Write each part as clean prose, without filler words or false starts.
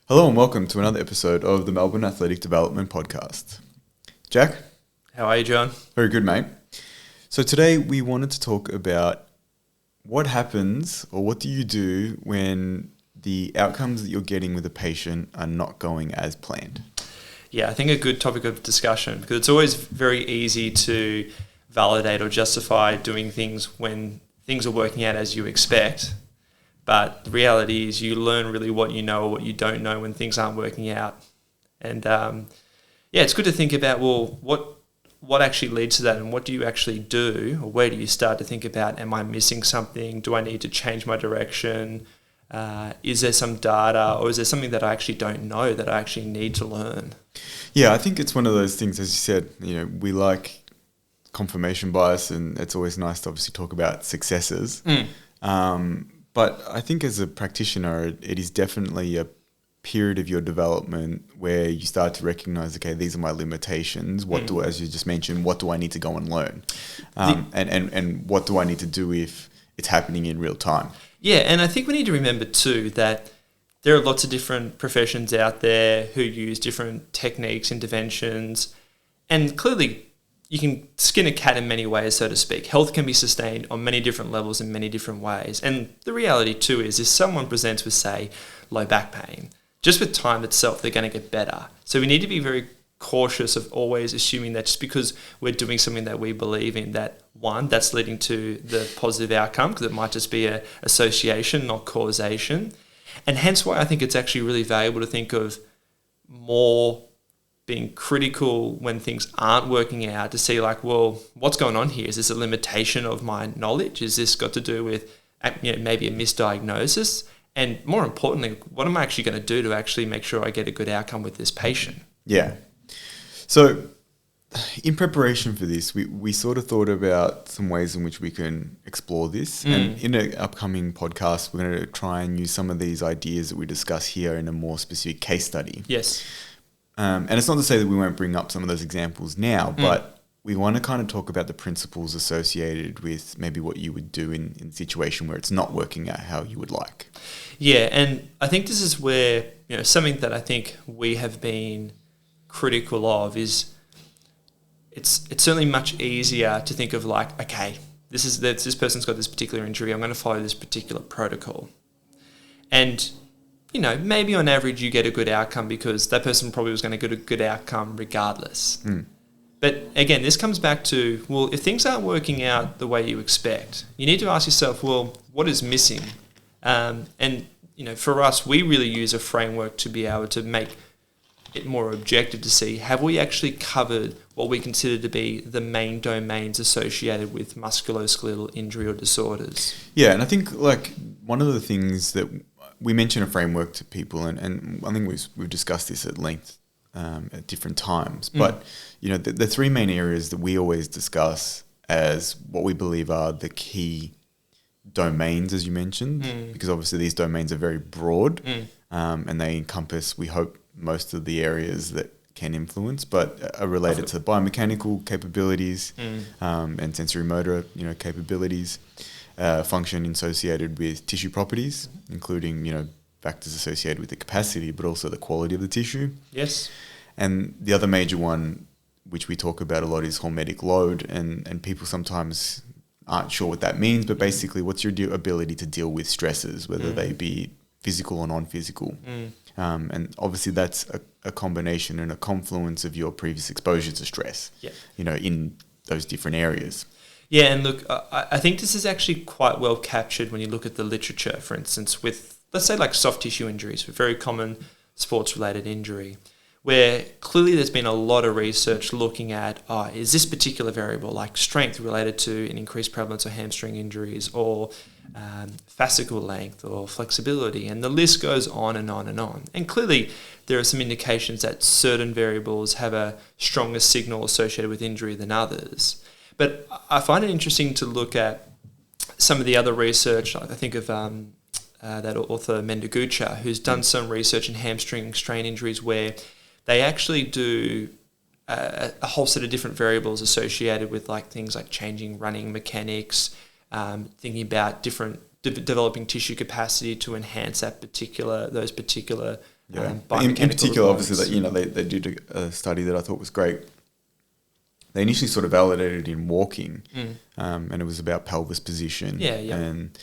Hello and welcome to another episode of the Melbourne Athletic Development Podcast. Jack? How are you, John? Very good, mate. So today we wanted to talk about what happens or what do you do when the outcomes that you're getting with a patient are not going as planned? Yeah, I think a good topic of discussion, because it's always very easy to validate or justify doing things when things are working out as you expect. But the reality is you learn really what you know or what you don't know when things aren't working out. And it's good to think about, well, what actually leads to that, and what do you actually do, or where do you start to think about, am I missing something? Do I need to change my direction? Is there some data, or is there something that I actually don't know that I actually need to learn? Yeah, I think it's one of those things, as you said, we like confirmation bias, and it's always nice to obviously talk about successes. But I think as a practitioner, it is definitely a period of your development where you start to recognize, okay, these are my limitations. As you just mentioned, what do I need to go and learn? And what do I need to do if it's happening in real time? Yeah, and I think we need to remember too that there are lots of different professions out there who use different techniques, interventions, and clearly you can skin a cat in many ways, so to speak. Health can be sustained on many different levels in many different ways. And the reality too is if someone presents with, say, low back pain, just with time itself, they're going to get better. So we need to be very cautious of always assuming that just because we're doing something that we believe in, that one, that's leading to the positive outcome, because it might just be an association, not causation. And hence why I think it's actually really valuable to think of more being critical when things aren't working out, to see like, well, what's going on here? Is this a limitation of my knowledge? Is this got to do with maybe a misdiagnosis? And more importantly, what am I actually going to do to actually make sure I get a good outcome with this patient? Yeah. So in preparation for this, we sort of thought about some ways in which we can explore this. And in an upcoming podcast, we're going to try and use some of these ideas that we discuss here in a more specific case study. Yes. And it's not to say that we won't bring up some of those examples now, but we want to kind of talk about the principles associated with maybe what you would do in a situation where it's not working out how you would like. Yeah, and I think this is where, something that I think we have been critical of is it's certainly much easier to think of like, okay, this person's got this particular injury, I'm going to follow this particular protocol. And maybe on average you get a good outcome because that person probably was going to get a good outcome regardless. But again, this comes back to, well, if things aren't working out the way you expect, you need to ask yourself, well, what is missing? For us, we really use a framework to be able to make it more objective to see, have we actually covered what we consider to be the main domains associated with musculoskeletal injury or disorders? Yeah, and I think like one of the things that we mention a framework to people, and I think we've discussed this at length at different times. But the three main areas that we always discuss as what we believe are the key domains, as you mentioned, because obviously these domains are very broad, and they encompass, we hope, most of the areas that can influence, but are related to biomechanical capabilities and sensory motor, capabilities. Function associated with tissue properties, including, factors associated with the capacity, but also the quality of the tissue. Yes. And the other major one, which we talk about a lot, is hormetic load. And people sometimes aren't sure what that means, but basically what's your ability to deal with stresses, whether they be physical or non-physical. And obviously that's a combination and a confluence of your previous exposure to stress, in those different areas. Yeah, and look, I think this is actually quite well captured when you look at the literature, for instance, with, let's say, like soft tissue injuries, a very common sports-related injury, where clearly there's been a lot of research looking at, is this particular variable, like strength, related to an increased prevalence of hamstring injuries, or fascicle length, or flexibility, and the list goes on and on and on. And clearly there are some indications that certain variables have a stronger signal associated with injury than others. But I find it interesting to look at some of the other research. I think of that author Mendegucha, who's done some research in hamstring strain injuries where they actually do a whole set of different variables associated with like things like changing running mechanics, thinking about different developing tissue capacity to enhance those particular Yeah. In biomechanical particular, obviously, requirements. that they did a study that I thought was great. They initially sort of validated in walking, and it was about pelvis position. Yeah, yeah. And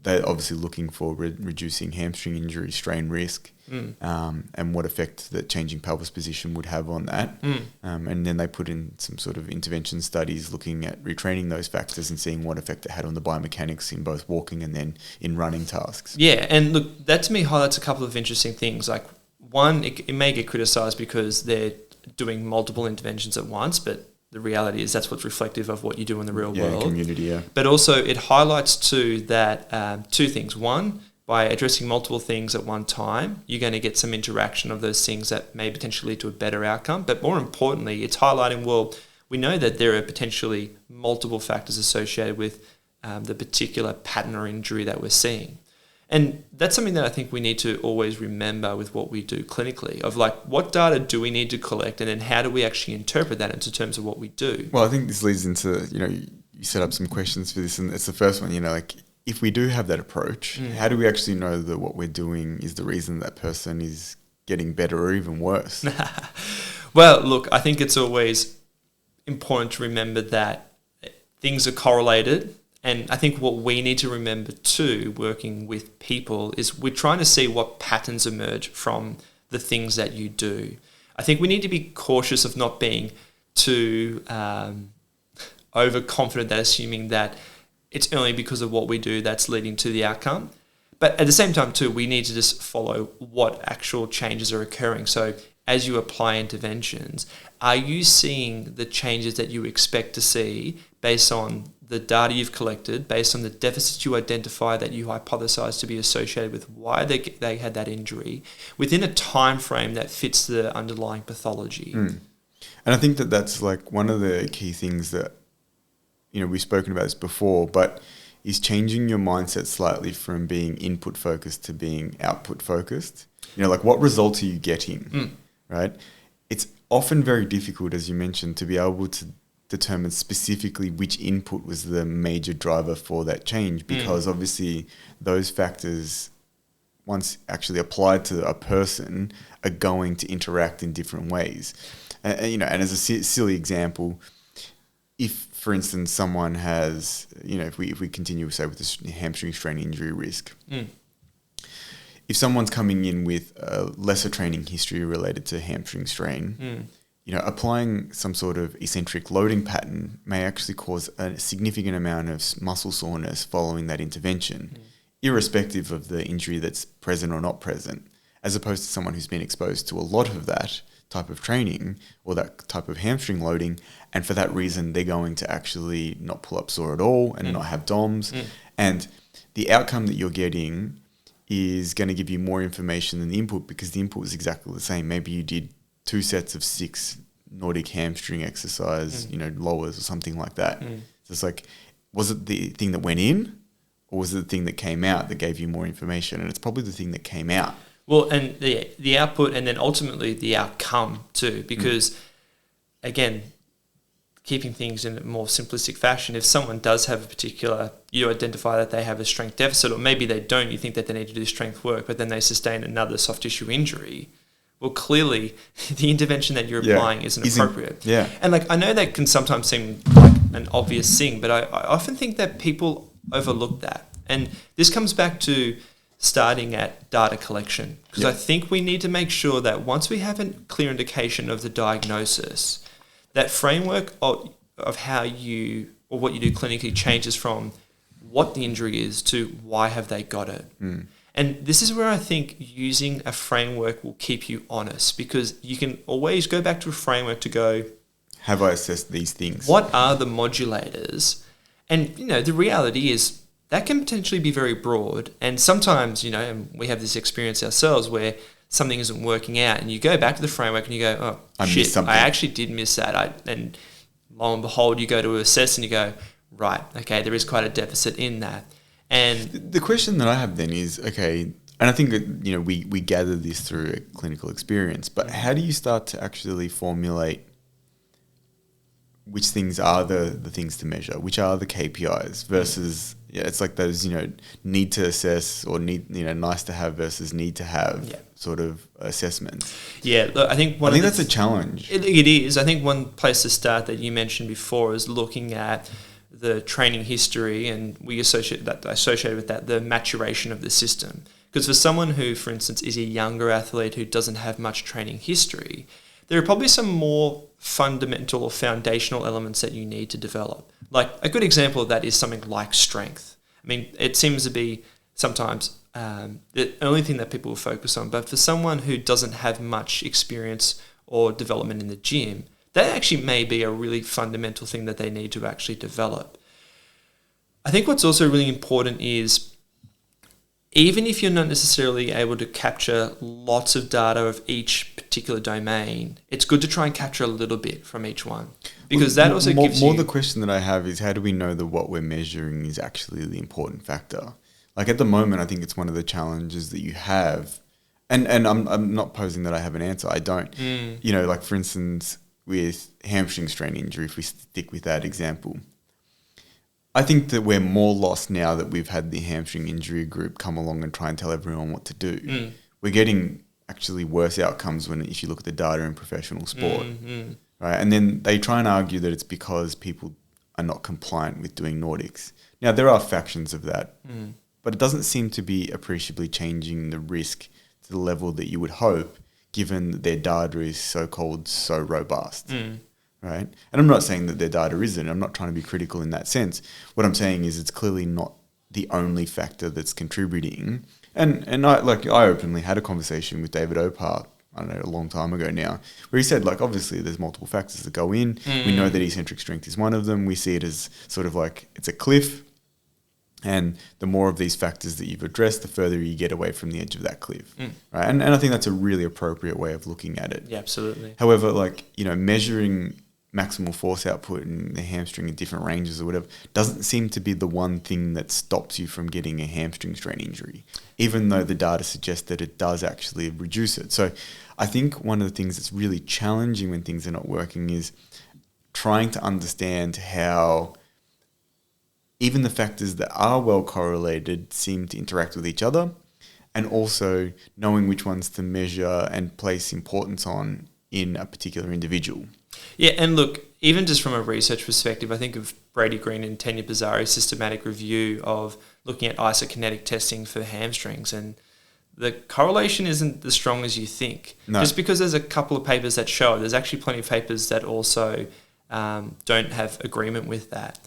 they're obviously looking for reducing hamstring injury strain risk, and what effect that changing pelvis position would have on that. And then they put in some sort of intervention studies looking at retraining those factors and seeing what effect it had on the biomechanics in both walking and then in running tasks. Yeah, and look, that to me highlights a couple of interesting things. Like, one, it may get criticised because they're doing multiple interventions at once, but the reality is that's what's reflective of what you do in the real world. Community, yeah. But also it highlights too that two things. One, by addressing multiple things at one time, you're going to get some interaction of those things that may potentially lead to a better outcome. But more importantly, it's highlighting, well, we know that there are potentially multiple factors associated with the particular pattern or injury that we're seeing. And that's something that I think we need to always remember with what we do clinically, of like, what data do we need to collect, and then how do we actually interpret that into terms of what we do? Well, I think this leads into, you set up some questions for this, and it's the first one, like, if we do have that approach, how do we actually know that what we're doing is the reason that person is getting better or even worse? Well, look, I think it's always important to remember that things are correlated. And I think what we need to remember too, working with people, is we're trying to see what patterns emerge from the things that you do. I think we need to be cautious of not being too overconfident, that assuming that it's only because of what we do that's leading to the outcome. But at the same time too, we need to just follow what actual changes are occurring. So as you apply interventions, are you seeing the changes that you expect to see based on the data you've collected, based on the deficits you identify that you hypothesize to be associated with why they had that injury, within a time frame that fits the underlying pathology? And I think that that's like one of the key things that, we've spoken about this before, but is changing your mindset slightly from being input focused to being output focused. Like, what results are you getting, right? It's often very difficult, as you mentioned, to be able to determine specifically which input was the major driver for that change, because obviously those factors, once actually applied to a person, are going to interact in different ways. And as a silly example, if, for instance, someone has, if we continue, say, with this hamstring strain injury risk, if someone's coming in with a lesser training history related to hamstring strain, applying some sort of eccentric loading pattern may actually cause a significant amount of muscle soreness following that intervention, irrespective of the injury that's present or not present, as opposed to someone who's been exposed to a lot of that type of training or that type of hamstring loading, and for that reason they're going to actually not pull up sore at all and not have DOMs. And the outcome that you're getting is going to give you more information than the input, because the input was exactly the same. Maybe you did 2 sets of 6 Nordic hamstring exercise, lowers or something like that. So it's like, was it the thing that went in, or was it the thing that came out that gave you more information? And it's probably the thing that came out. Well, and the output, and then ultimately the outcome too, because again, keeping things in a more simplistic fashion, if someone does have a particular, you identify that they have a strength deficit, or maybe they don't, you think that they need to do strength work, but then they sustain another soft tissue injury, well, clearly the intervention that you're applying isn't appropriate. Yeah. And like, I know that can sometimes seem like an obvious thing, but I often think that people overlook that. And this comes back to starting at data collection, because I think we need to make sure that once we have a clear indication of the diagnosis, that framework of how you, or what you do clinically, changes from what the injury is to why have they got it. And this is where I think using a framework will keep you honest, because you can always go back to a framework to go, have I assessed these things? What are the modulators? And, the reality is that can potentially be very broad. And sometimes, and we have this experience ourselves where something isn't working out, and you go back to the framework and you go, oh, I actually did miss that. And lo and behold, you go to assess and you go, right, okay, there is quite a deficit in that. And the question that I have then is, okay, and I think that, we gather this through a clinical experience, but how do you start to actually formulate which things are the things to measure, which are the KPIs versus, Yeah, it's like those, need to assess or nice to have versus need to have sort of assessments. Yeah, look, I think that's a challenge. It is. I think one place to start that you mentioned before is looking at the training history, and we associate with that the maturation of the system. Because for someone who, for instance, is a younger athlete who doesn't have much training history, there are probably some more fundamental or foundational elements that you need to develop. Like a good example of that is something like strength. I mean, it seems to be sometimes the only thing that people will focus on, but for someone who doesn't have much experience or development in the gym, that actually may be a really fundamental thing that they need to actually develop. I think what's also really important is, even if you're not necessarily able to capture lots of data of each particular domain, it's good to try and capture a little bit from each one. Because that also gives you... More the question that I have is, how do we know that what we're measuring is actually the important factor? Like at the moment, I think it's one of the challenges that you have. And I'm not posing that I have an answer. I don't. Like for instance, with hamstring strain injury, if we stick with that example, I think that we're more lost now that we've had the hamstring injury group come along and try and tell everyone what to do. We're getting actually worse outcomes if you look at the data in professional sport, right? And then they try and argue that it's because people are not compliant with doing Nordics. Now, there are factions of that, but it doesn't seem to be appreciably changing the risk to the level that you would hope, given that their data is so robust. Right? And I'm not saying that their data isn't. I'm not trying to be critical in that sense. What I'm saying is it's clearly not the only factor that's contributing. And I openly had a conversation with David Opar, I don't know, a long time ago now, where he said, like, obviously there's multiple factors that go in. We know that eccentric strength is one of them. We see it as sort of like it's a cliff. And the more of these factors that you've addressed, the further you get away from the edge of that cliff. Right? And I think that's a really appropriate way of looking at it. Yeah, absolutely. However, measuring maximal force output in the hamstring in different ranges or whatever doesn't seem to be the one thing that stops you from getting a hamstring strain injury, even though the data suggests that it does actually reduce it. So I think one of the things that's really challenging when things are not working is trying to understand how even the factors that are well correlated seem to interact with each other, and also knowing which ones to measure and place importance on in a particular individual. Yeah, and look, even just from a research perspective, I think of Brady Green and Tanya Bazzari's systematic review of looking at isokinetic testing for hamstrings, and the correlation isn't as strong as you think. No. Just because there's a couple of papers that show it, there's actually plenty of papers that also don't have agreement with that.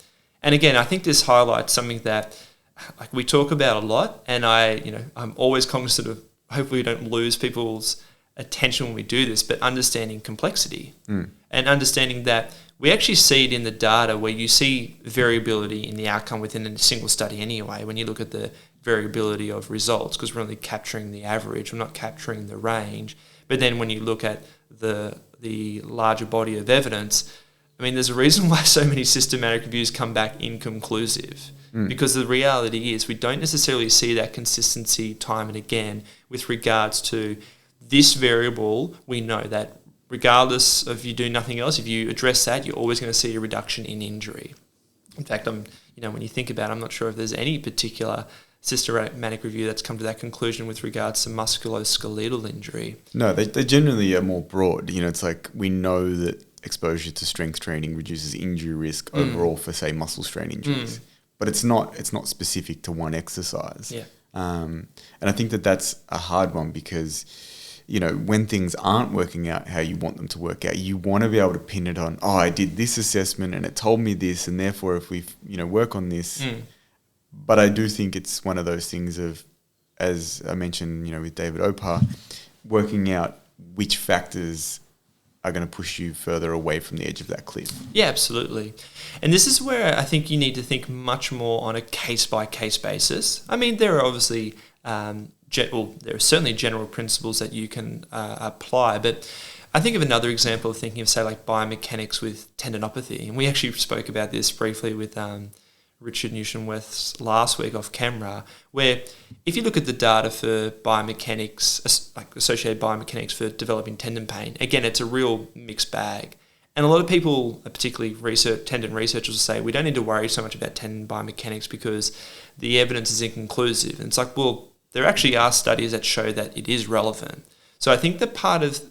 And again, I think this highlights something that we talk about a lot, and I'm always cognizant of hopefully we don't lose people's attention when we do this, but understanding complexity and understanding that we actually see it in the data where you see variability in the outcome within a single study anyway, when you look at the variability of results, because we're only capturing the average, we're not capturing the range. But then when you look at the larger body of evidence, I mean, there's a reason why so many systematic reviews come back inconclusive, because the reality is we don't necessarily see that consistency time and again with regards to this variable. We know that regardless of you do nothing else, if you address that, you're always going to see a reduction in injury. In fact, when you think about it, I'm not sure if there's any particular systematic review that's come to that conclusion with regards to musculoskeletal injury. No, they generally are more broad. It's like we know that exposure to strength training reduces injury risk overall for, say, muscle strain injuries. But it's not specific to one exercise. Yeah. And I think that that's a hard one because, when things aren't working out how you want them to work out, you want to be able to pin it on, I did this assessment and it told me this, and therefore if we, work on this. But I do think it's one of those things of, as I mentioned, with David Opar, working out which factors are going to push you further away from the edge of that cliff. Yeah, absolutely. And this is where I think you need to think much more on a case-by-case basis. I mean, there are obviously, there are certainly general principles that you can apply, but I think of another example of thinking of, say, like biomechanics with tendinopathy. And we actually spoke about this briefly with Richard Newshenworth last week off camera, where if you look at the data for biomechanics, like associated biomechanics for developing tendon pain, again, it's a real mixed bag. And a lot of people, particularly tendon researchers, will say we don't need to worry so much about tendon biomechanics because the evidence is inconclusive. And it's like, well, there actually are studies that show that it is relevant. So I think that part of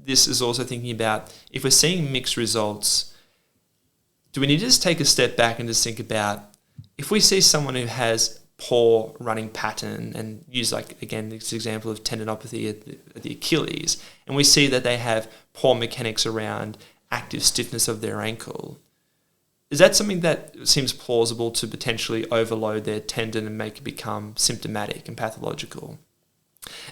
this is also thinking about, if we're seeing mixed results, do we need to just take a step back and just think about, if we see someone who has poor running pattern, and use, like, again, this example of tendinopathy at the Achilles, and we see that they have poor mechanics around active stiffness of their ankle, is that something that seems plausible to potentially overload their tendon and make it become symptomatic and pathological?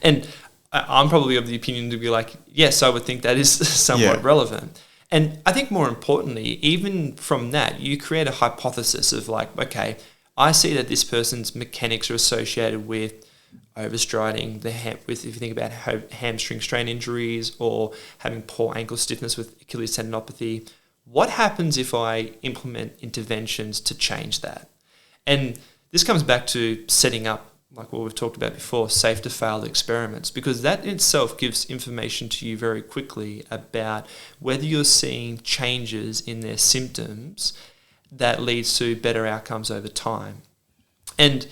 And I'm probably of the opinion to be like, yes, I would think that is somewhat relevant. And I think more importantly, even from that, you create a hypothesis of like, okay, I see that this person's mechanics are associated with overstriding if you think about hamstring strain injuries or having poor ankle stiffness with Achilles tendinopathy. What happens if I implement interventions to change that? And this comes back to setting up, like what we've talked about before, safe to fail experiments, because that in itself gives information to you very quickly about whether you're seeing changes in their symptoms that leads to better outcomes over time. And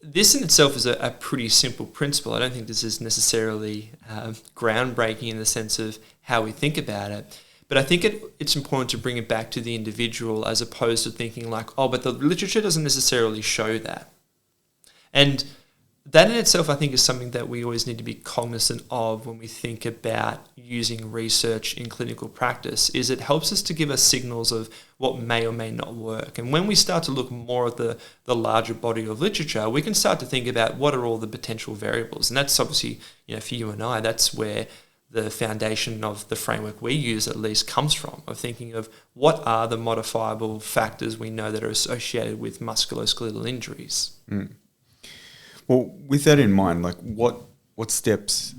this in itself is a pretty simple principle. I don't think this is necessarily groundbreaking in the sense of how we think about it. But I think it's important to bring it back to the individual as opposed to thinking like, oh, but the literature doesn't necessarily show that. And that in itself, I think, is something that we always need to be cognizant of when we think about using research in clinical practice, is it helps us to give us signals of what may or may not work. And when we start to look more at the larger body of literature, we can start to think about what are all the potential variables. And that's obviously, for you and I, that's where the foundation of the framework we use at least comes from, of thinking of what are the modifiable factors we know that are associated with musculoskeletal injuries. Mm. Well, with that in mind, like what steps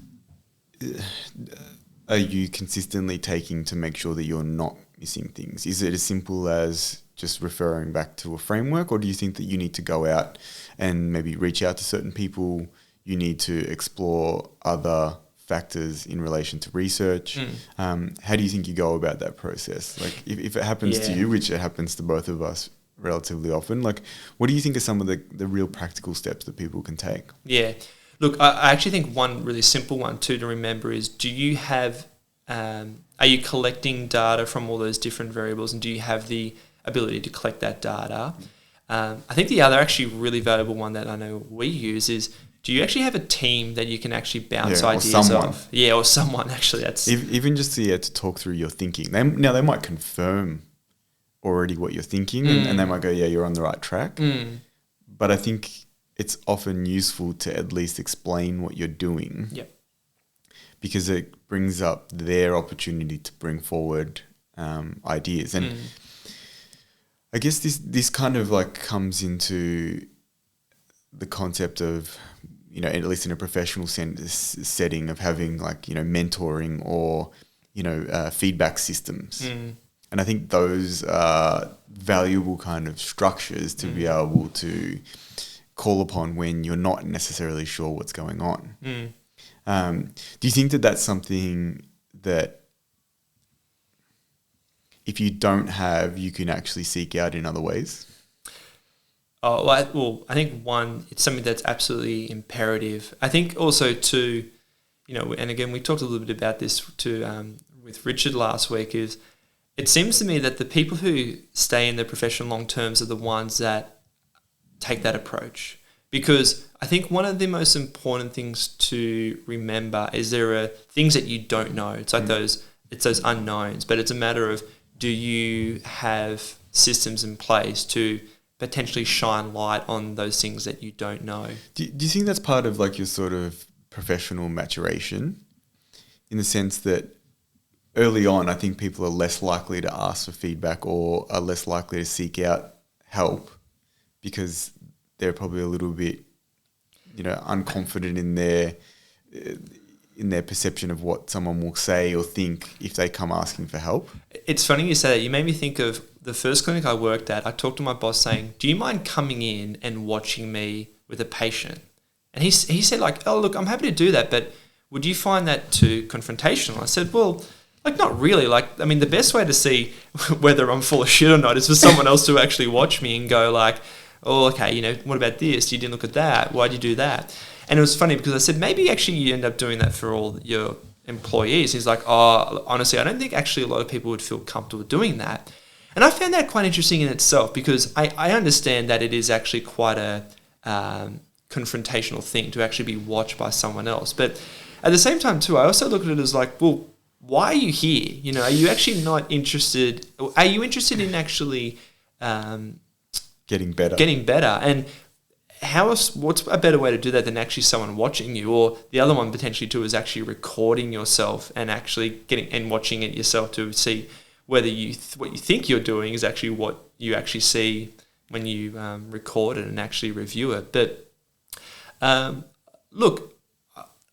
are you consistently taking to make sure that you're not missing things? Is it as simple as just referring back to a framework, or do you think that you need to go out and maybe reach out to certain people? You need to explore other factors in relation to research. How do you think you go about that process? Like if it happens to you, which it happens to both of us relatively often, like what do you think are some of the real practical steps that people can take? Yeah. Look, I actually think one really simple one too to remember is, do you have, are you collecting data from all those different variables, and do you have the ability to collect that data? I think the other actually really valuable one that I know we use is, do you actually have a team that you can actually bounce ideas off? Yeah, or someone actually. That's even just to talk through your thinking. They might confirm already what you're thinking, and they might go, yeah, you're on the right track. But I think it's often useful to at least explain what you're doing. Yep. Because it brings up their opportunity to bring forward ideas. And I guess this kind of like comes into the concept of, at least in a professional setting, of having like, mentoring or, feedback systems. And I think those are valuable kind of structures to be able to call upon when you're not necessarily sure what's going on. Do you think that that's something that if you don't have, you can actually seek out in other ways? Well, I think one, it's something that's absolutely imperative. I think also too, and again, we talked a little bit about this too with Richard last week, is it seems to me that the people who stay in their profession long terms are the ones that take that approach. Because I think one of the most important things to remember is there are things that you don't know. It's like those unknowns, but it's a matter of, do you have systems in place to potentially shine light on those things that you don't know? Do you think that's part of like your sort of professional maturation, in the sense that early on, I think people are less likely to ask for feedback or are less likely to seek out help because they're probably a little bit, unconfident in their perception of what someone will say or think if they come asking for help? It's funny you say that. You made me think of the first clinic I worked at. I talked to my boss saying, do you mind coming in and watching me with a patient? And he said like, oh, look, I'm happy to do that, but would you find that too confrontational? I said, well, Like, not really. Like, I mean, the best way to see whether I'm full of shit or not is for someone else to actually watch me and go like, oh, okay, you know, what about this? You didn't look at that. Why'd you do that? And it was funny because I said, maybe actually you end up doing that for all your employees. He's like, oh, honestly, I don't think actually a lot of people would feel comfortable doing that. And I found that quite interesting in itself because I understand that it is actually quite a confrontational thing to actually be watched by someone else. But at the same time too, I also look at it as like, well, why are you here? You know, are you actually not interested? Are you interested in actually getting better? And what's a better way to do that than actually someone watching you? Or the other one potentially too is actually recording yourself and actually watching it yourself to see whether what you think you're doing is actually what you actually see when you record it and actually review it. But look,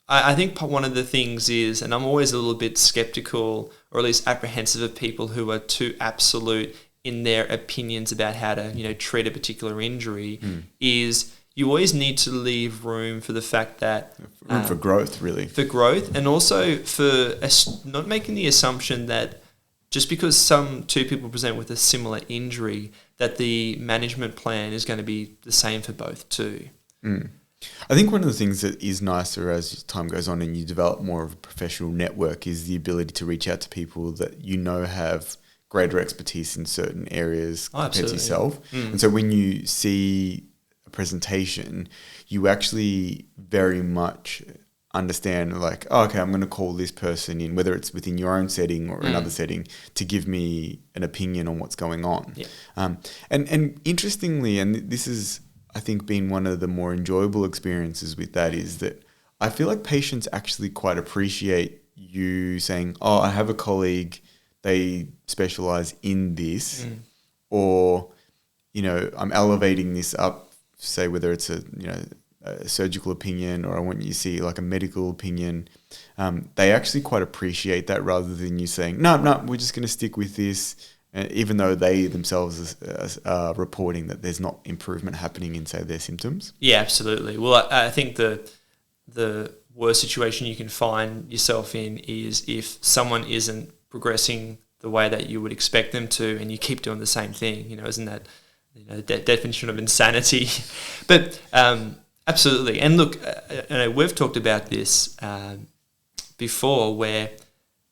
I think one of the things is, and I'm always a little bit skeptical or at least apprehensive of people who are too absolute in their opinions about how to, you know, treat a particular injury, is you always need to leave room for the fact that... room for growth, really. For growth, and also for not making the assumption that just because two people present with a similar injury, that the management plan is going to be the same for both too. I think one of the things that is nicer as time goes on and you develop more of a professional network is the ability to reach out to people that you know have greater expertise in certain areas compared to yourself. And so when you see a presentation, you actually very much understand like, oh, okay, I'm going to call this person in, whether it's within your own setting or another setting, to give me an opinion on what's going on. Yeah. And interestingly, and this is, I think, been one of the more enjoyable experiences with that, is that I feel like patients actually quite appreciate you saying, oh, I have a colleague, they specialize in this, or, you know, I'm elevating this up, say whether it's a surgical opinion or I want you to see like a medical opinion. They actually quite appreciate that rather than you saying, no, we're just going to stick with this. Even though they themselves are reporting that there's not improvement happening in, say, their symptoms. Yeah, absolutely. Well, I think the worst situation you can find yourself in is if someone isn't progressing the way that you would expect them to, and you keep doing the same thing. You know, isn't that the definition of insanity? But absolutely. And look, we've talked about this before, where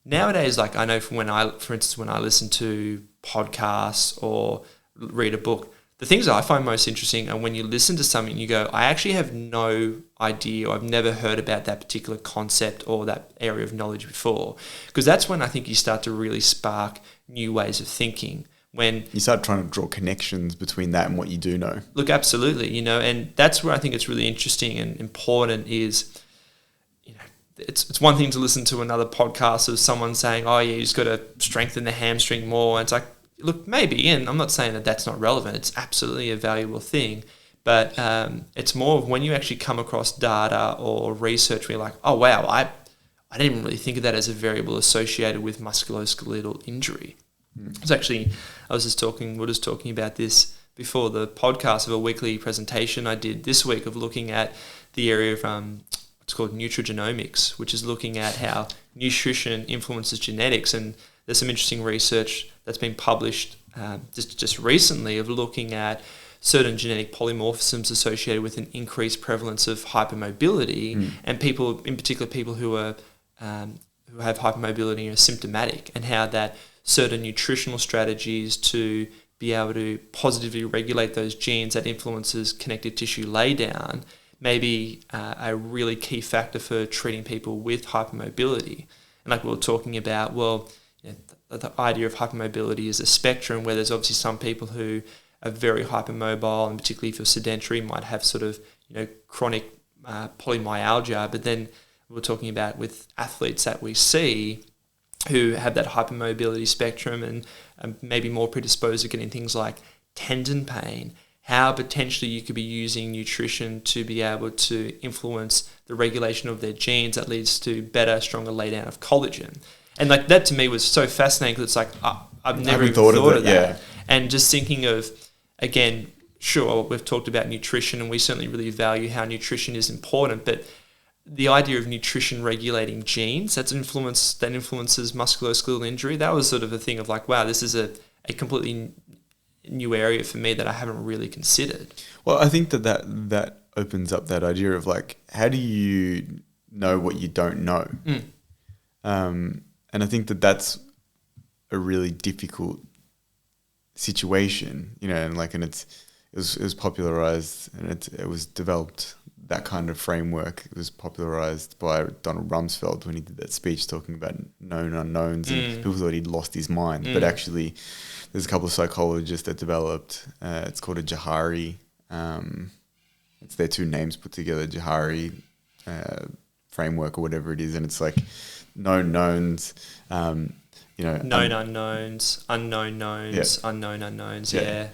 nowadays, like I know for instance, when I listen to podcasts or read a book, the things that I find most interesting are when you listen to something and you go, I actually have no idea, or I've never heard about that particular concept or that area of knowledge before. Because that's when I think you start to really spark new ways of thinking. When you start trying to draw connections between that and what you do know. Look, absolutely, and that's where I think it's really interesting and important is, it's one thing to listen to another podcast of someone saying, oh yeah, you just got to strengthen the hamstring more. And it's like, look, maybe, and I'm not saying that that's not relevant. It's absolutely a valuable thing. But it's more of when you actually come across data or research where you're like, oh wow, I didn't really think of that as a variable associated with musculoskeletal injury. It's actually, we're just talking about this before the podcast, of a weekly presentation I did this week of looking at the area of what's called nutrigenomics, which is looking at how nutrition influences genetics. And there's some interesting research that's been published just recently of looking at certain genetic polymorphisms associated with an increased prevalence of hypermobility, and people, in particular people who have hypermobility and are symptomatic, and how that certain nutritional strategies to be able to positively regulate those genes that influences connective tissue laydown may be a really key factor for treating people with hypermobility. And like we were talking about, well, the idea of hypermobility is a spectrum where there's obviously some people who are very hypermobile, and particularly if you're sedentary, might have sort of chronic polymyalgia. But then we're talking about with athletes that we see who have that hypermobility spectrum and maybe more predisposed to getting things like tendon pain, how potentially you could be using nutrition to be able to influence the regulation of their genes that leads to better, stronger laydown of collagen. And like that to me was so fascinating, because it's like, I've never even thought of that. Yeah. And just thinking of, again, sure, we've talked about nutrition and we certainly really value how nutrition is important, but the idea of nutrition regulating genes that influences musculoskeletal injury. That was sort of a thing of like, wow, this is a completely new area for me that I haven't really considered. Well, I think that opens up that idea of like, how do you know what you don't know? And I think that's a really difficult situation, you know, and it was popularized, and it was developed. That kind of framework, it was popularized by Donald Rumsfeld when he did that speech talking about known unknowns, and people thought he'd lost his mind. But actually, there's a couple of psychologists that developed, it's called a Johari, it's their two names put together, Johari framework or whatever it is, and it's like known knowns, you know, known unknowns, unknown knowns, unknown unknowns, yeah.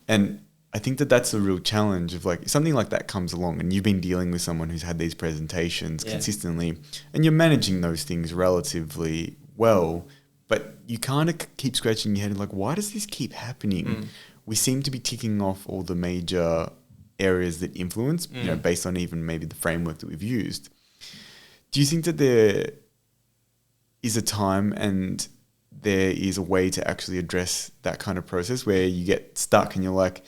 And I think that's a real challenge of like, something like that comes along and you've been dealing with someone who's had these presentations consistently, and you're managing those things relatively well, but you kind of keep scratching your head and like, why does this keep happening? We seem to be ticking off all the major areas that influence, you know, based on even maybe the framework that we've used. Do you think that there is a time and there is a way to actually address that kind of process where you get stuck and you're like,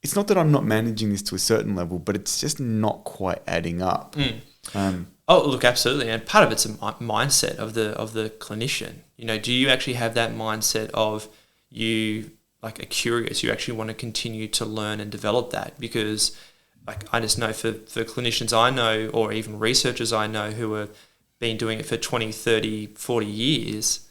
it's not that I'm not managing this to a certain level, but it's just not quite adding up? Oh, look, absolutely. And part of it's a mindset of the clinician. You know, do you actually have that mindset of you like are curious, you actually want to continue to learn and develop that? Because like I just know for clinicians I know, or even researchers I know who have been doing it for 20, 30, 40 years,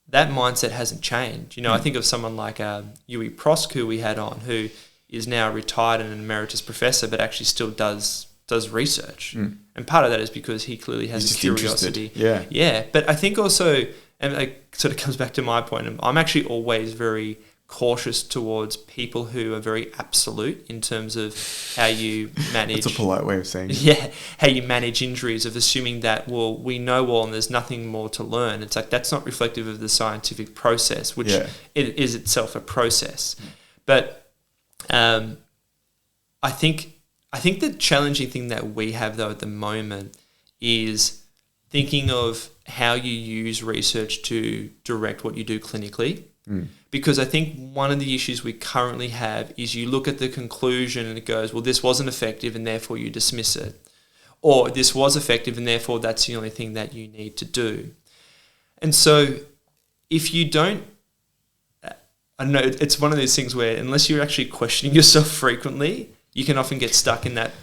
that mindset hasn't changed. You know, I think of someone like Yui Prosk, who we had on, who is now retired and an emeritus professor, but actually still does research. And part of that is because he clearly has a curiosity. Interested. Yeah. But I think also, and it sort of comes back to my point, I'm actually always very cautious towards people who are very absolute in terms of how you manage. That's a polite way of saying it. Yeah, how you manage injuries, of assuming that, well, we know all and there's nothing more to learn. It's like, that's not reflective of the scientific process, which it is itself a process. But I think the challenging thing that we have though at the moment is thinking of how you use research to direct what you do clinically. Because I think one of the issues we currently have is you look at the conclusion and it goes, well, this wasn't effective and therefore you dismiss it. Or this was effective and therefore that's the only thing that you need to do. And so if you don't, I know it's one of those things where unless you're actually questioning yourself frequently, you can often get stuck in that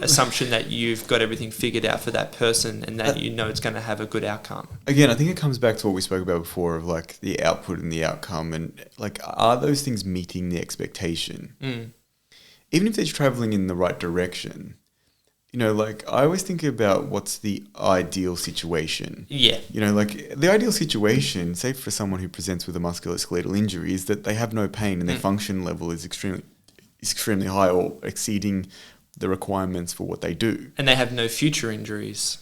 assumption that you've got everything figured out for that person and that you know it's going to have a good outcome. Again, I think it comes back to what we spoke about before of like the output and the outcome, and like, are those things meeting the expectation? Even if they're traveling in the right direction, you know, like I always think about what's the ideal situation. Yeah. You know, like the ideal situation, say for someone who presents with a musculoskeletal injury, is that they have no pain and their function level is extremely high or exceeding the requirements for what they do. And they have no future injuries.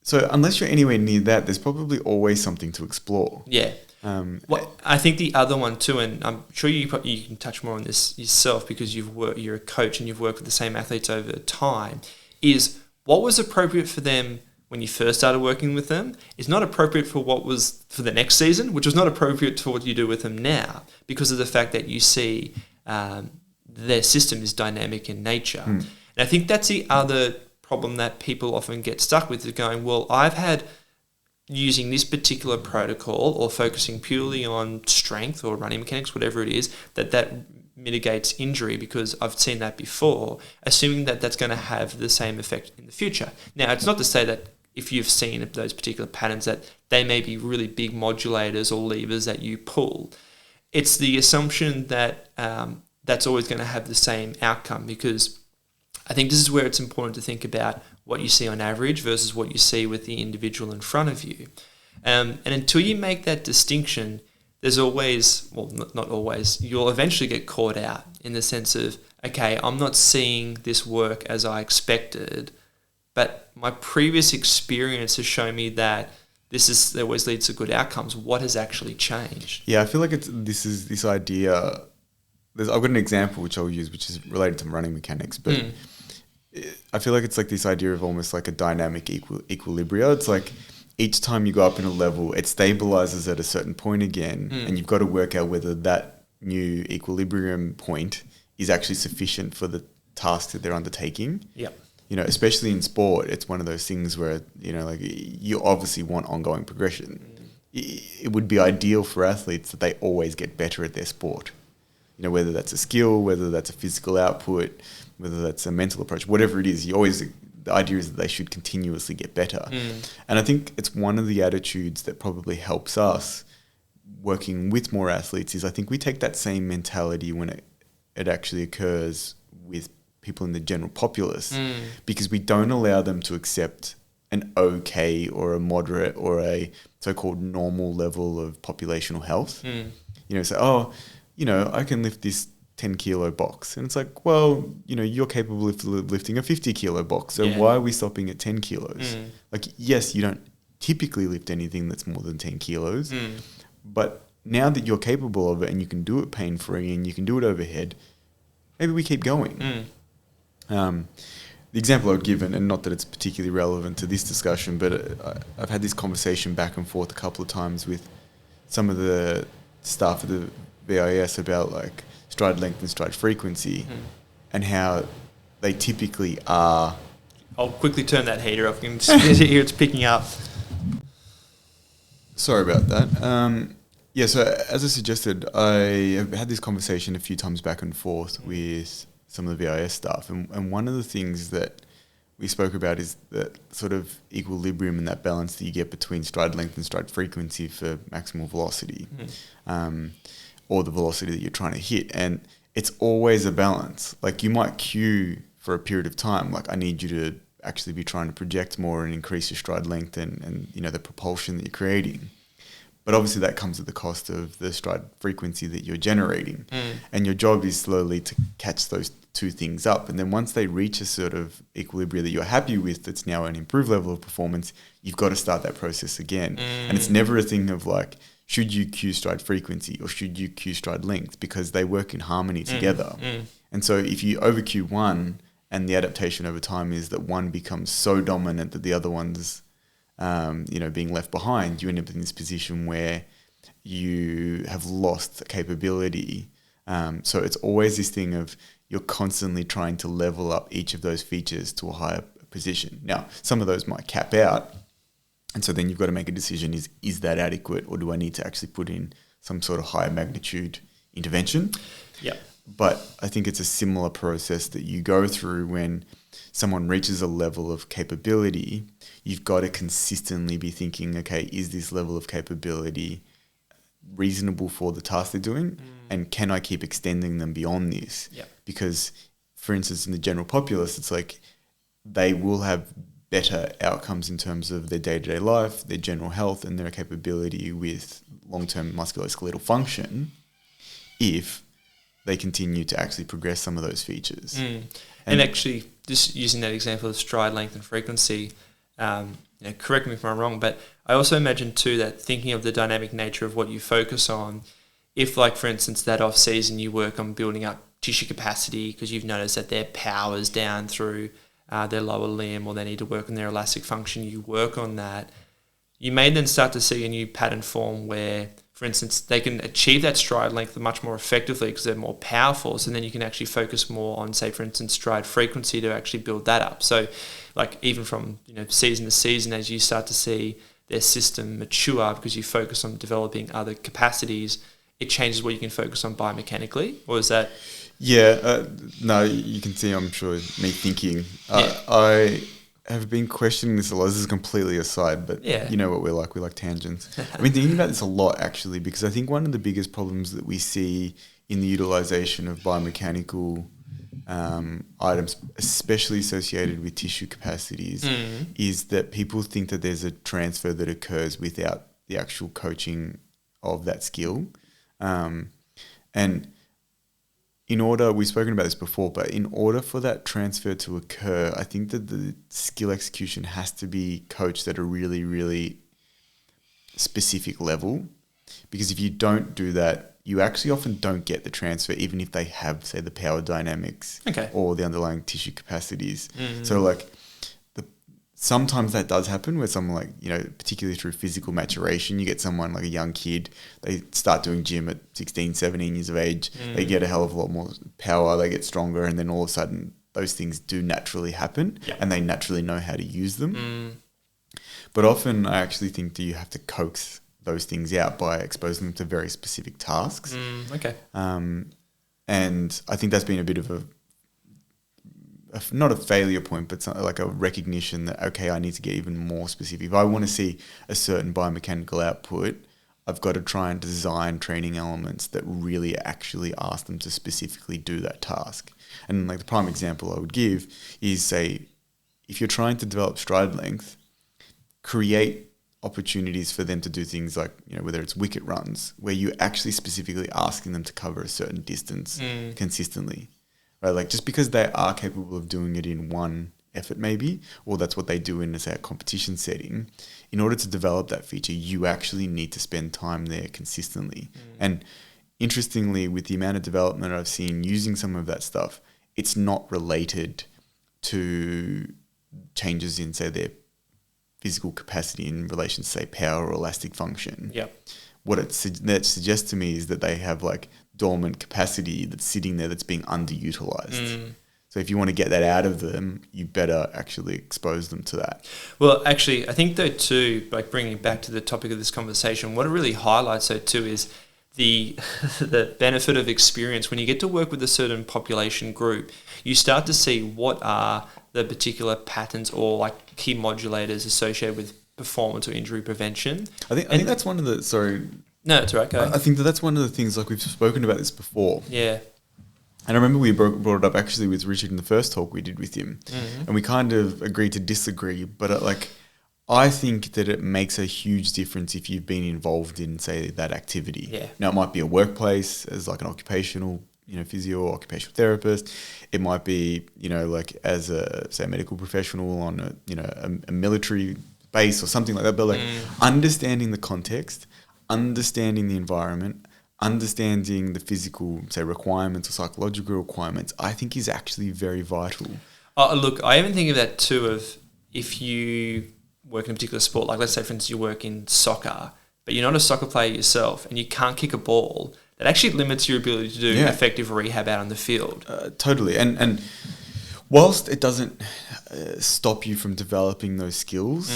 So unless you're anywhere near that, there's probably always something to explore. Yeah. Well, I think the other one too, and I'm sure you can touch more on this yourself because you're a coach and you've worked with the same athletes over time, is what was appropriate for them when you first started working with them is not appropriate for what was for the next season, which was not appropriate for what you do with them now because of the fact that you see their system is dynamic in nature. And I think that's the other problem that people often get stuck with, is going, well, I've had using this particular protocol or focusing purely on strength or running mechanics, whatever it is, that mitigates injury because I've seen that before, assuming that that's going to have the same effect in the future. Now, it's not to say that if you've seen those particular patterns that they may be really big modulators or levers that you pull. It's the assumption that that's always going to have the same outcome, because I think this is where it's important to think about what you see on average versus what you see with the individual in front of you. And until you make that distinction, there's always, well, not always, you'll eventually get caught out in the sense of, okay, I'm not seeing this work as I expected, but my previous experience has shown me that that always leads to good outcomes. What has actually changed? Yeah, I feel like this idea. I've got an example which I'll use, which is related to running mechanics, but I feel like it's like this idea of almost like a dynamic equilibria. It's like each time you go up in a level, it stabilizes at a certain point again, and you've got to work out whether that new equilibrium point is actually sufficient for the task that they're undertaking. Yep. You know, especially in sport, it's one of those things where, you know, like you obviously want ongoing progression. It would be ideal for athletes that they always get better at their sport. You know, whether that's a skill, whether that's a physical output, whether that's a mental approach, whatever it is, the idea is that they should continuously get better. And I think it's one of the attitudes that probably helps us working with more athletes is I think we take that same mentality when it actually occurs with people in the general populace, because we don't allow them to accept an okay or a moderate or a so-called normal level of populational health. You know, so, oh, you know, I can lift this 10 kilo box. And it's like, well, you know, you're capable of lifting a 50 kilo box. So why are we stopping at 10 kilos? Like, yes, you don't typically lift anything that's more than 10 kilos. But now that you're capable of it and you can do it pain-free and you can do it overhead, maybe we keep going. The example I would give, and not that it's particularly relevant to this discussion, but I've had this conversation back and forth a couple of times with some of the staff of the VIS about like stride length and stride frequency and how they typically are. I'll quickly turn that heater off. You can hear it's picking up. Sorry about that. Yeah, so as I suggested, I have had this conversation a few times back and forth with some of the VIS staff, and one of the things that we spoke about is that sort of equilibrium and that balance that you get between stride length and stride frequency for maximal velocity, or the velocity that you're trying to hit. And it's always a balance. Like you might cue for a period of time, like I need you to actually be trying to project more and increase your stride length and you know, the propulsion that you're creating. But obviously that comes at the cost of the stride frequency that you're generating. And your job is slowly to catch those two things up. And then once they reach a sort of equilibrium that you're happy with, that's now an improved level of performance, you've got to start that process again. And it's never a thing of like, should you cue stride frequency or should you cue stride length? Because they work in harmony together. And so if you over cue one and the adaptation over time is that one becomes so dominant that the other one's you know, being left behind, you end up in this position where you have lost capability. So it's always this thing of you're constantly trying to level up each of those features to a higher position. Now, some of those might cap out. And so then you've got to make a decision, is that adequate, or do I need to actually put in some sort of higher magnitude intervention? Yeah. But I think it's a similar process that you go through when someone reaches a level of capability. You've got to consistently be thinking, okay, is this level of capability reasonable for the task they're doing? And can I keep extending them beyond this? Yep. Because, for instance, in the general populace, it's like they will have better outcomes in terms of their day-to-day life, their general health, and their capability with long-term musculoskeletal function if they continue to actually progress some of those features. And actually, just using that example of stride length and frequency, you know, correct me if I'm wrong, but I also imagine too that thinking of the dynamic nature of what you focus on, if like, for instance, that off season you work on building up tissue capacity because you've noticed that their power's down through their lower limb, or they need to work on their elastic function, you work on that. You may then start to see a new pattern form where, for instance, they can achieve that stride length much more effectively because they're more powerful. So then you can actually focus more on, say, for instance, stride frequency to actually build that up. So like even from, you know, season to season, as you start to see their system mature because you focus on developing other capacities, it changes what you can focus on biomechanically? Or is that... Yeah, no, you can see, I'm sure, me thinking. I have been questioning this a lot. This is completely aside, but you know what we like tangents. I've been thinking about this a lot, actually, because I think one of the biggest problems that we see in the utilization of biomechanical items, especially associated with tissue capacities, is that people think that there's a transfer that occurs without the actual coaching of that skill. And in order, we've spoken about this before, but in order for that transfer to occur, I think that the skill execution has to be coached at a really, really specific level. Because if you don't do that, you actually often don't get the transfer, even if they have, say, the power dynamics or the underlying tissue capacities. So like sometimes that does happen where someone like, you know, particularly through physical maturation, you get someone like a young kid, they start doing gym at 16, 17 years of age, they get a hell of a lot more power, they get stronger, and then all of a sudden those things do naturally happen and they naturally know how to use them. But often I actually think that you have to coax those things out by exposing them to very specific tasks. And I think that's been a bit of a not a failure point, but like a recognition that, okay, I need to get even more specific. If I want to see a certain biomechanical output, I've got to try and design training elements that really actually ask them to specifically do that task. And like the prime example I would give is, say, if you're trying to develop stride length, create opportunities for them to do things like, you know, whether it's wicket runs, where you're actually specifically asking them to cover a certain distance consistently. Right, like just because they are capable of doing it in one effort maybe, or that's what they do in, say, a competition setting, in order to develop that feature, you actually need to spend time there consistently. And interestingly, with the amount of development I've seen using some of that stuff, it's not related to changes in, say, their physical capacity in relation to, say, power or elastic function. What that suggests to me is that they have like dormant capacity that's sitting there that's being underutilized. So if you want to get that out of them, you better actually expose them to that. Well, actually, I think though too, like bringing it back to the topic of this conversation, what it really highlights though too is the benefit of experience. When you get to work with a certain population group, you start to see what are the particular patterns or like key modulators associated with performance or injury prevention. I think that's one of the, sorry. No, it's all right, go. I think that's one of the things, like we've spoken about this before. Yeah. And I remember we brought it up actually with Richard in the first talk we did with him. And we kind of agreed to disagree, but I think that it makes a huge difference if you've been involved in, say, that activity. Now, it might be a workplace as like an occupational, you know, physio or occupational therapist. It might be, you know, like as a, say, a medical professional on a, you know, a military base or something like that. But like understanding the context, understanding the environment, understanding the physical, say, requirements or psychological requirements, I think is actually very vital. Look, I even think of that too, of if you work in a particular sport, like let's say, for instance, you work in soccer, but you're not a soccer player yourself and you can't kick a ball, that actually limits your ability to do effective rehab out on the field. Totally. And whilst it doesn't stop you from developing those skills,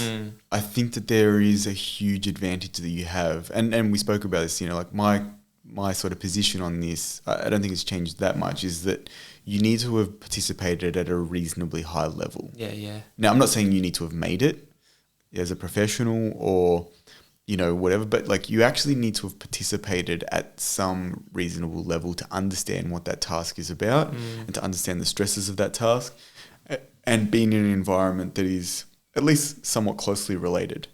I think that there is a huge advantage that you have. And we spoke about this, you know, like my sort of position on this, I don't think it's changed that much, is that you need to have participated at a reasonably high level. Now, I'm not saying you need to have made it as a professional or, you know, whatever, but like you actually need to have participated at some reasonable level to understand what that task is about and to understand the stresses of that task and being in an environment that is at least somewhat closely related.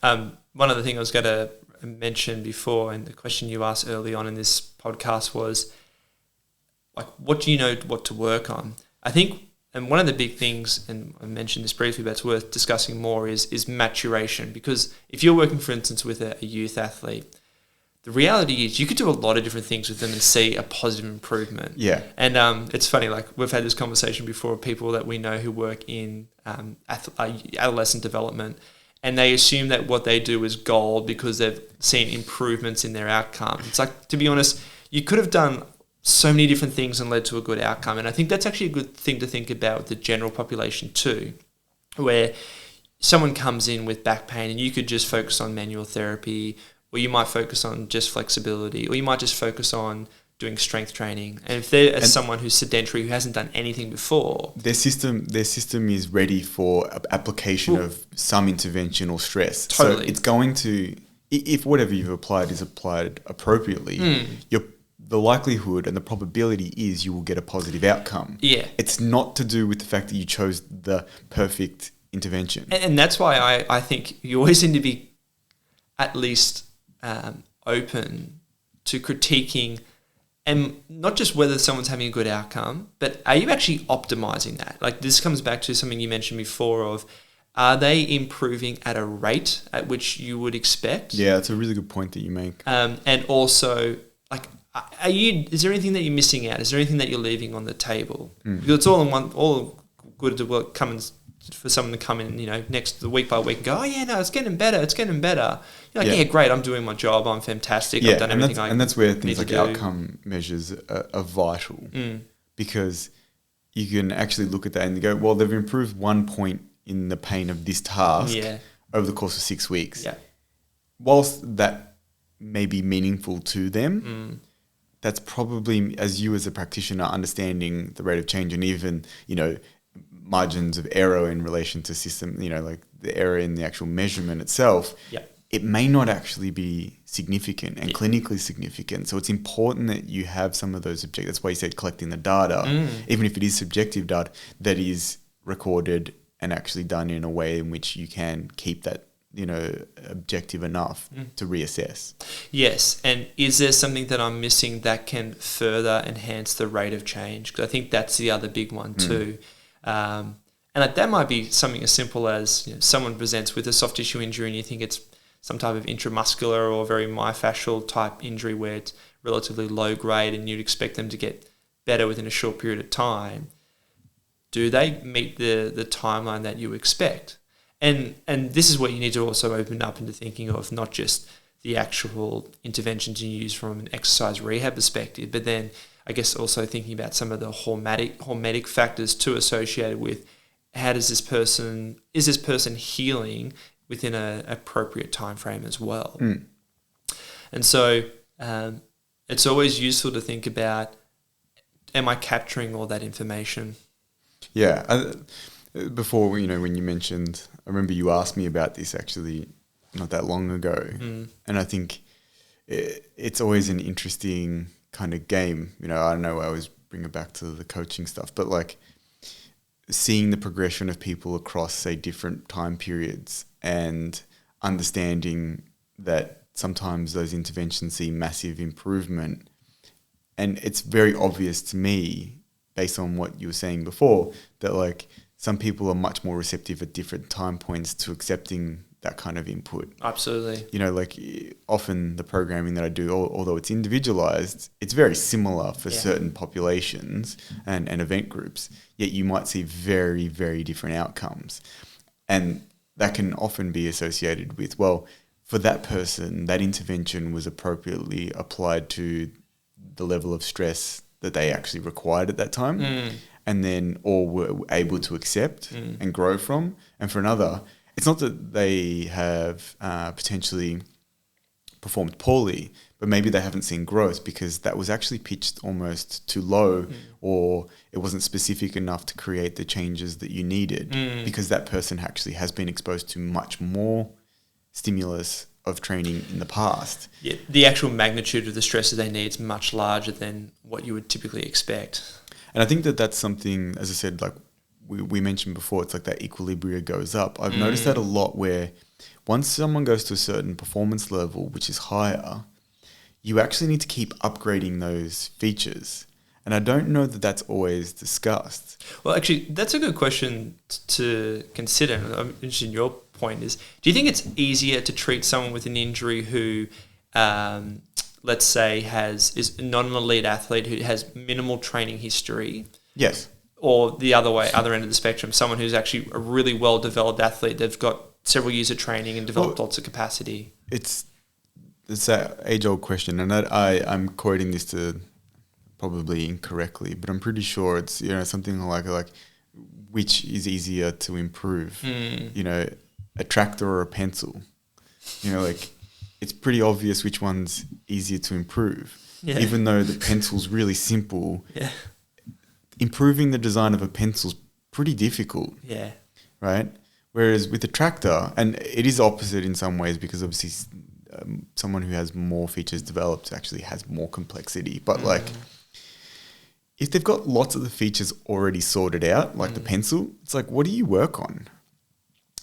One other thing I was going to mention before, and the question you asked early on in this podcast was, like, what do you know what to work on? I think, and one of the big things, and I mentioned this briefly, but it's worth discussing more, is maturation. Because if you're working, for instance, with a youth athlete, the reality is you could do a lot of different things with them and see a positive improvement. And it's funny, like we've had this conversation before with people that we know who work in adolescent development, and they assume that what they do is gold because they've seen improvements in their outcome. It's like, to be honest, you could have done so many different things and led to a good outcome. And I think that's actually a good thing to think about with the general population too, where someone comes in with back pain and you could just focus on manual therapy, or you might focus on just flexibility, or you might just focus on doing strength training. And if they're someone who's sedentary, who hasn't done anything before, their system is ready for application of some intervention or stress. Totally. So it's going to, if whatever you've applied is applied appropriately, the likelihood and the probability is you will get a positive outcome. It's not to do with the fact that you chose the perfect intervention. And that's why I think you always need to be at least open to critiquing, and not just whether someone's having a good outcome, but are you actually optimizing that? Like, this comes back to something you mentioned before of, are they improving at a rate at which you would expect? Yeah, that's a really good point that you make. And also, like, is there anything that you're missing out? Is there anything that you're leaving on the table? Because it's all good to work, for someone to come in, next week by week and go, oh yeah, no, it's getting better. You're like, yeah, great. I'm doing my job. I'm fantastic. I've done everything and that's where things like outcome measures are vital, because you can actually look at that and go, well, they've improved 1 point in the pain of this task over the course of 6 weeks. Yeah. Whilst that may be meaningful to them, that's probably, as you as a practitioner understanding the rate of change and even, margins of error in relation to system, like the error in the actual measurement itself, it may not actually be significant and clinically significant. So it's important that you have some of those objectives. That's why you said collecting the data, even if it is subjective data, that is recorded and actually done in a way in which you can keep that, objective enough to reassess. Yes. And is there something that I'm missing that can further enhance the rate of change? Because I think that's the other big one too. And that might be something as simple as someone presents with a soft tissue injury and you think it's some type of intramuscular or very myofascial type injury where it's relatively low grade and you'd expect them to get better within a short period of time. Do they meet the timeline that you expect? And this is what you need to also open up into thinking of, not just the actual interventions you use from an exercise rehab perspective, but then I guess also thinking about some of the hormetic factors too associated with how is this person healing within an appropriate time frame as well. And so it's always useful to think about, am I capturing all that information? Yeah. Before, when you mentioned, I remember you asked me about this actually not that long ago. And I think it's always an interesting kind of game. I don't know, I always bring it back to the coaching stuff, but like seeing the progression of people across, say, different time periods and understanding that sometimes those interventions see massive improvement. And it's very obvious to me, based on what you were saying before, that like some people are much more receptive at different time points to accepting that kind of input. Absolutely. Like often the programming that I do, although it's individualized, it's very similar for certain populations and event groups, yet you might see very, very different outcomes. And that can often be associated with, well, for that person, that intervention was appropriately applied to the level of stress that they actually required at that time, and then or were able to accept and grow from. And for another, it's not that they have potentially performed poorly, but maybe they haven't seen growth because that was actually pitched almost too low, or it wasn't specific enough to create the changes that you needed, because that person actually has been exposed to much more stimulus of training in the past. Yeah, the actual magnitude of the stresses they need is much larger than what you would typically expect. And I think that that's something, as I said, like we mentioned before, it's like that equilibrium goes up. I've noticed that a lot, where once someone goes to a certain performance level, which is higher, you actually need to keep upgrading those features. And I don't know that that's always discussed. Well, actually, that's a good question to consider. I'm interested in your point is, do you think it's easier to treat someone with an injury who, let's say, is not an elite athlete, who has minimal training history? Yes. Or the other end of the spectrum, someone who's actually a really well-developed athlete, they've got several years of training and developed lots of capacity? It's that age-old question, and I'm quoting this to probably incorrectly, but I'm pretty sure it's something like which is easier to improve, a tractor or a pencil. It's pretty obvious which one's easier to improve, even though the pencil's really simple. Yeah. Improving the design of a pencil's pretty difficult. Yeah. Right? Whereas with a tractor, and it is opposite in some ways, because obviously someone who has more features developed actually has more complexity. But if they've got lots of the features already sorted out, like the pencil, it's like, what do you work on?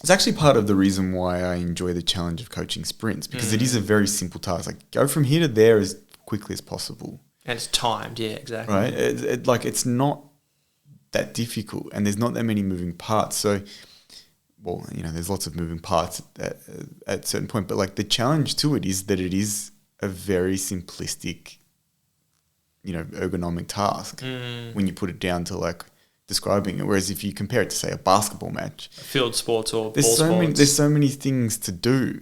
It's actually part of the reason why I enjoy the challenge of coaching sprints, because it is a very simple task. Like, go from here to there as quickly as possible. And it's timed, yeah, exactly. Right? It's not that difficult, and there's not that many moving parts. So, well, there's lots of moving parts at a certain point, but like the challenge to it is that it is a very simplistic ergonomic task when you put it down to like describing it. Whereas if you compare it to say a basketball match, field sports or ball sports, there's so many things to do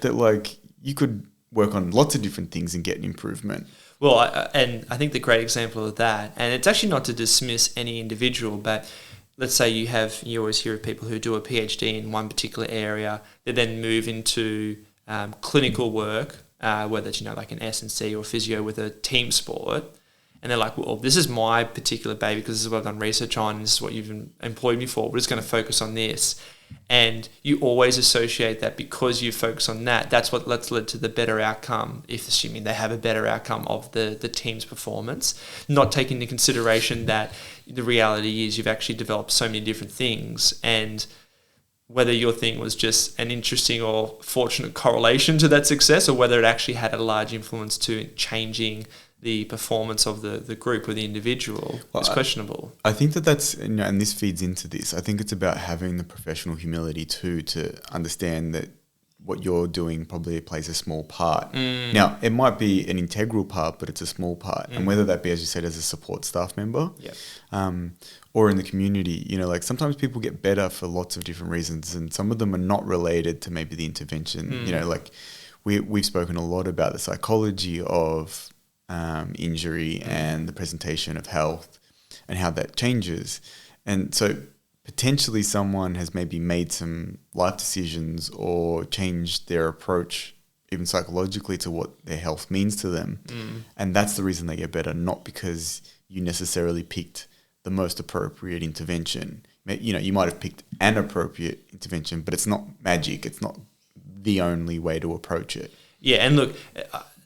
that like you could work on lots of different things and get an improvement. Well, I think the great example of that, and it's actually not to dismiss any individual, but let's say you always hear of people who do a PhD in one particular area, they then move into clinical work, whether it's like an S&C or physio with a team sport, and they're like, well, this is my particular baby because this is what I've done research on, and this is what you've employed me for. We're just going to focus on this. And you always associate that because you focus on that, that's what led to the better outcome, if assuming they have a better outcome of the team's performance, not taking into consideration that the reality is you've actually developed so many different things, and whether your thing was just an interesting or fortunate correlation to that success, or whether it actually had a large influence to changing the performance of the group or the individual, is questionable. I think that's, and this feeds into this, I think it's about having the professional humility too, to understand that what you're doing probably plays a small part. Now, it might be an integral part, but it's a small part. And whether that be, as you said, as a support staff member, or in the community, like sometimes people get better for lots of different reasons, and some of them are not related to maybe the intervention. Like we've spoken a lot about the psychology of injury and the presentation of health and how that changes. And so potentially someone has maybe made some life decisions or changed their approach even psychologically to what their health means to them. And that's the reason they get better, not because you necessarily picked the most appropriate intervention. You might have picked an appropriate intervention, but it's not magic. It's not the only way to approach it. Yeah, and look,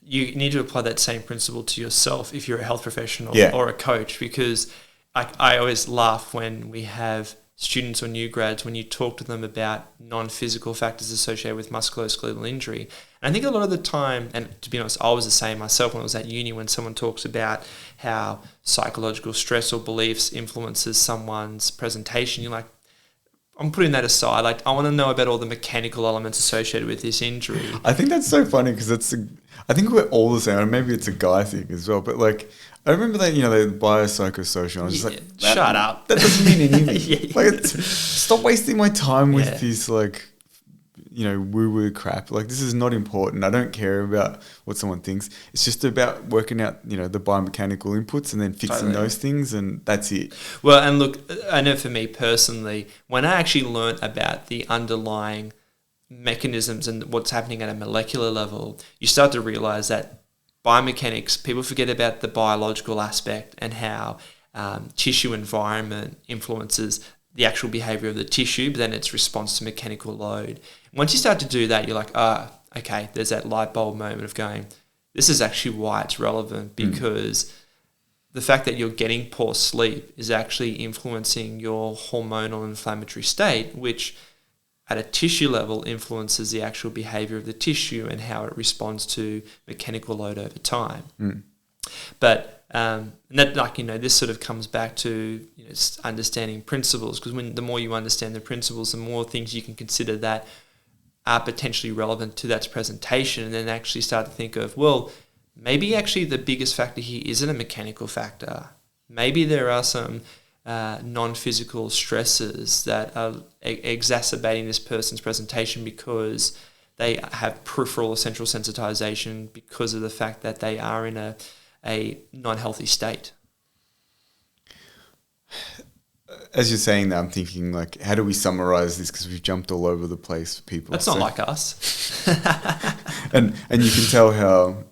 you need to apply that same principle to yourself if you're a health professional or a coach, because I always laugh when we have students or new grads, when you talk to them about non-physical factors associated with musculoskeletal injury. And I think a lot of the time, and to be honest, I was the same myself when I was at uni, when someone talks about how psychological stress or beliefs influences someone's presentation, you're like, I'm putting that aside. Like, I want to know about all the mechanical elements associated with this injury. I think that's so funny because I think we're all the same. And maybe it's a guy thing as well. But like, I remember that, the biopsychosocial. I was just like, shut up. That doesn't mean anything. Stop wasting my time with this, woo-woo crap. Like, this is not important. I don't care about what someone thinks. It's just about working out, the biomechanical inputs and then fixing those things, and that's it. Well, and look, I know for me personally, when I actually learnt about the underlying mechanisms and what's happening at a molecular level, you start to realize that biomechanics, people forget about the biological aspect and how tissue environment influences the actual behavior of the tissue, but then its response to mechanical load. Once you start to do that, you're like, okay, there's that light bulb moment of going, this is actually why it's relevant, because the fact that you're getting poor sleep is actually influencing your hormonal inflammatory state, which at a tissue level influences the actual behavior of the tissue and how it responds to mechanical load over time. But and that, this sort of comes back to understanding principles, because the more you understand the principles, the more things you can consider that are potentially relevant to that presentation, and then actually start to think of, well, maybe actually the biggest factor here isn't a mechanical factor. Maybe there are some non-physical stresses that are exacerbating this person's presentation because they have peripheral or central sensitization because of the fact that they are in a non-healthy state. As you're saying that, I'm thinking, like, how do we summarize this? Because we've jumped all over the place for people. That's not like us. and you can tell how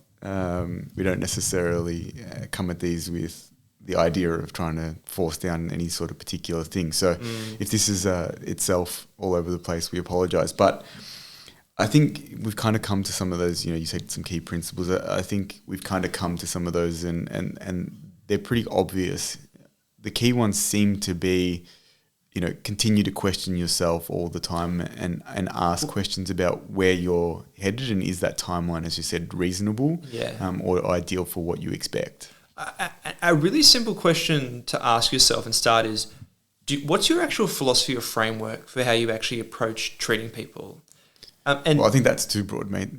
we don't necessarily come at these with the idea of trying to force down any sort of particular thing. So if this is itself all over the place, we apologize. But I think we've kind of come to some of those, you said some key principles. I think we've kind of come to some of those and they're pretty obvious. The key ones seem to be, continue to question yourself all the time and ask questions about where you're headed, and is that timeline, as you said, reasonable or ideal for what you expect? A really simple question to ask yourself and start is, what's your actual philosophy or framework for how you actually approach treating people? Well, I think that's too broad, mate.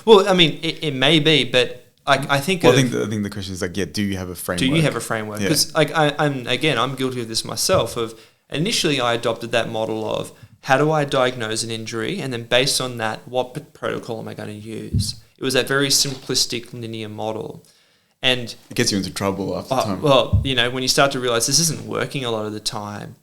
Well, I mean, it may be, but I think I think the question is like, do you have a framework? Do you have a framework? Because I'm guilty of this myself. Of initially, I adopted that model of how do I diagnose an injury, and then based on that, what protocol am I going to use? It was that very simplistic linear model, and it gets you into trouble after time. Well, when you start to realize this isn't working a lot of the time,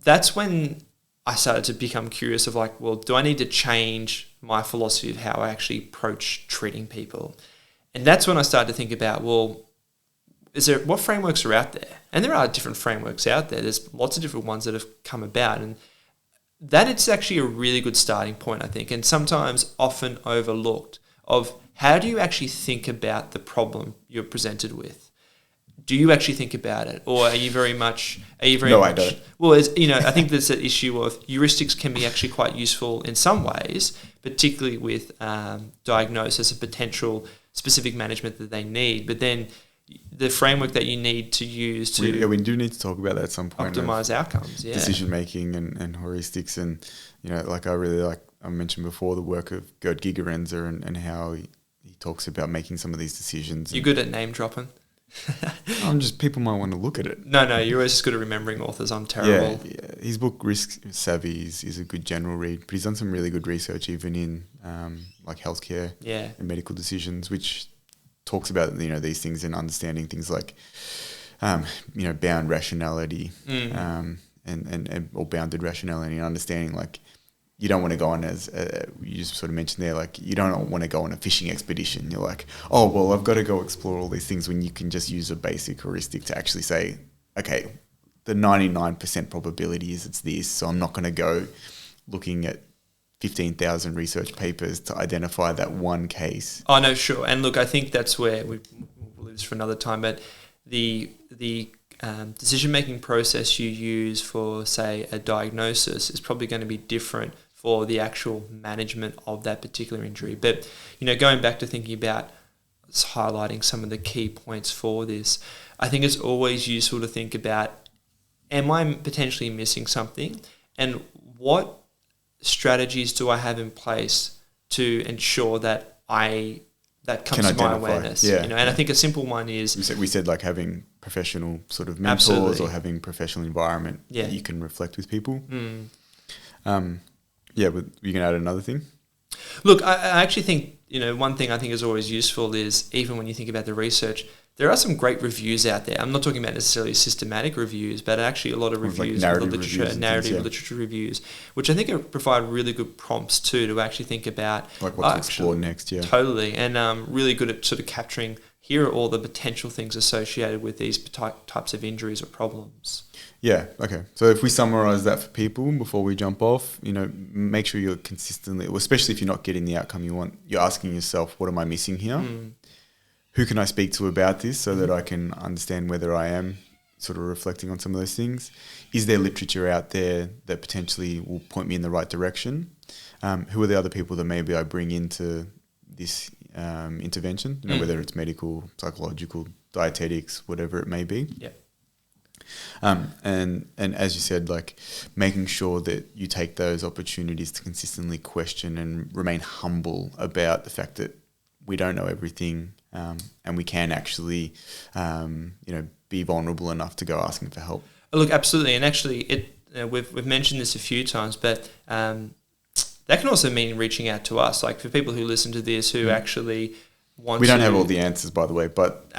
that's when I started to become curious of like, well, do I need to change my philosophy of how I actually approach treating people? And that's when I started to think about, well, what frameworks are out there? And there are different frameworks out there. There's lots of different ones that have come about, and that it's actually a really good starting point, I think, and sometimes often overlooked of how do you actually think about the problem you're presented with? Do you actually think about it, or are you very much? No, I don't. Well, I think there's an issue of heuristics can be actually quite useful in some ways, particularly with diagnosis of potential specific management that they need. But then the framework that you need to use to we do need to talk about that at some point. Optimize outcomes, decision making and heuristics, and like I mentioned before, the work of Gerd Gigerenzer and how he talks about making some of these decisions. You're good at name dropping. People might want to look at it. No, you're always just good at remembering authors. I'm terrible. Yeah. His book Risk Savvy is a good general read, but he's done some really good research even in like healthcare and medical decisions, which talks about these things and understanding things like bound rationality or bounded rationality, and understanding like you don't want to go on as you just sort of mentioned there, like you don't want to go on a fishing expedition. You're like, oh well, I've got to go explore all these things, when you can just use a basic heuristic to actually say, okay, the 99% probability is it's this, so I'm not going to go looking at 15,000 research papers to identify that one case. Oh no, sure. And look, I think that's where we'll leave this for another time, but the decision-making process you use for, say, a diagnosis is probably going to be different for the actual management of that particular injury. But, going back to thinking about highlighting some of the key points for this, I think it's always useful to think about, am I potentially missing something? And what strategies do I have in place to ensure that that comes to my awareness? And I think a simple one is... We said like having professional sort of mentors or having professional environment that you can reflect with people. But you can add another thing? Look, I actually think, one thing I think is always useful is, even when you think about the research, there are some great reviews out there. I'm not talking about necessarily systematic reviews, but actually a lot of reviews, like narrative literature reviews, which I think provide really good prompts too to actually think about like what to explore next. Totally, and really good at sort of capturing, here are all the potential things associated with these types of injuries or problems. Yeah, okay. So if we summarize that for people before we jump off, make sure you're consistently, especially if you're not getting the outcome you want, you're asking yourself, what am I missing here? Who can I speak to about this so that I can understand whether I am sort of reflecting on some of those things? Is there literature out there that potentially will point me in the right direction? Who are the other people that maybe I bring into this intervention, whether it's medical, psychological, dietetics, whatever it may be? Yeah. And as you said, like making sure that you take those opportunities to consistently question and remain humble about the fact that we don't know everything, and we can actually, be vulnerable enough to go asking for help. Look, absolutely, and actually, we've mentioned this a few times, but that can also mean reaching out to us. Like for people who listen to this, who actually want to... We don't have all the answers, by the way, but...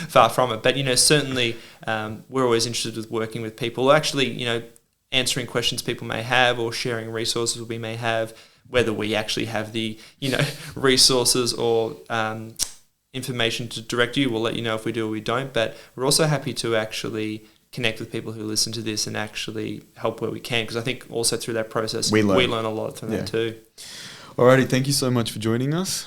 far from it. But, certainly we're always interested with working with people, actually, answering questions people may have or sharing resources we may have, whether we actually have the, resources or information to direct you. We'll let you know if we do or we don't. But we're also happy to actually connect with people who listen to this and actually help where we can, because I think also through that process we learn a lot from that too. Alrighty, thank you so much for joining us.